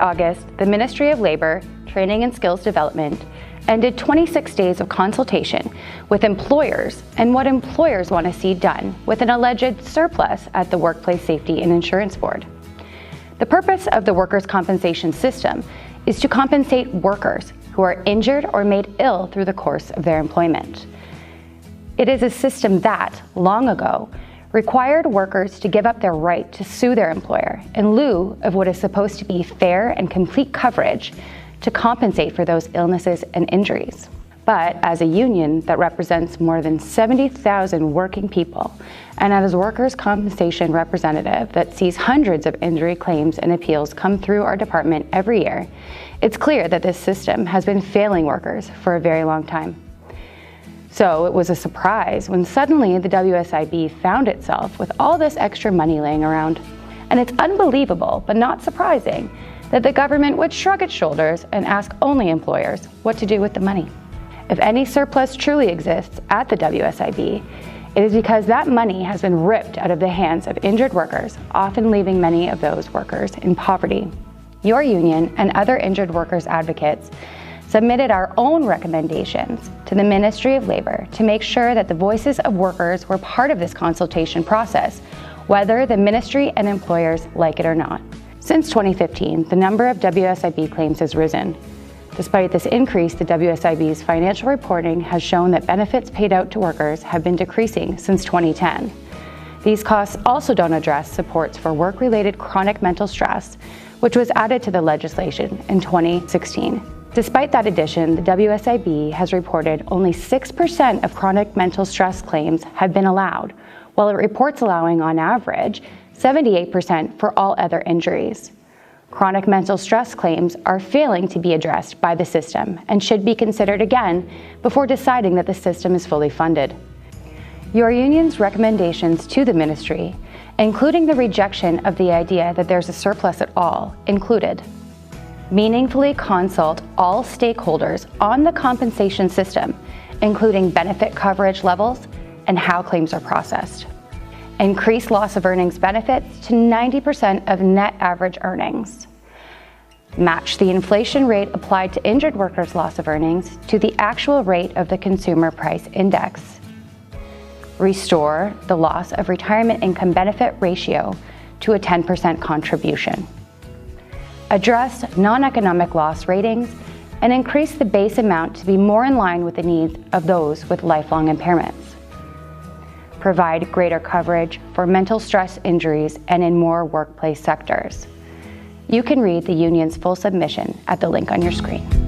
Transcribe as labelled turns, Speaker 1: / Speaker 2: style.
Speaker 1: August, the Ministry of Labor, Training and Skills Development ended 26 days of consultation with employers and what employers want to see done with an alleged surplus at the Workplace Safety and Insurance Board. The purpose of the workers' compensation system is to compensate workers who are injured or made ill through the course of their employment. It is a system that, long ago, required workers to give up their right to sue their employer in lieu of what is supposed to be fair and complete coverage to compensate for those illnesses and injuries. But as a union that represents more than 70,000 working people, and as workers' compensation representative that sees hundreds of injury claims and appeals come through our department every year, it's clear that this system has been failing workers for a very long time. So it was a surprise when suddenly the WSIB found itself with all this extra money laying around. And it's unbelievable, but not surprising, that the government would shrug its shoulders and ask only employers what to do with the money. If any surplus truly exists at the WSIB, it is because that money has been ripped out of the hands of injured workers, often leaving many of those workers in poverty. Your union and other injured workers advocates submitted our own recommendations to the Ministry of Labor to make sure that the voices of workers were part of this consultation process, whether the ministry and employers like it or not. Since 2015, the number of WSIB claims has risen. Despite this increase, the WSIB's financial reporting has shown that benefits paid out to workers have been decreasing since 2010. These costs also don't address supports for work-related chronic mental stress, which was added to the legislation in 2016. Despite that addition, the WSIB has reported only 6% of chronic mental stress claims have been allowed, while it reports allowing, on average, 78% for all other injuries. Chronic mental stress claims are failing to be addressed by the system and should be considered again before deciding that the system is fully funded. Your union's recommendations to the ministry, including the rejection of the idea that there's a surplus at all, included meaningfully consult all stakeholders on the compensation system, including benefit coverage levels and how claims are processed. Increase loss of earnings benefits to 90% of net average earnings. Match the inflation rate applied to injured workers' loss of earnings to the actual rate of the Consumer Price Index. Restore the loss of retirement income benefit ratio to a 10% contribution. Address non-economic loss ratings and increase the base amount to be more in line with the needs of those with lifelong impairments. Provide greater coverage for mental stress injuries and in more workplace sectors. You can read the union's full submission at the link on your screen.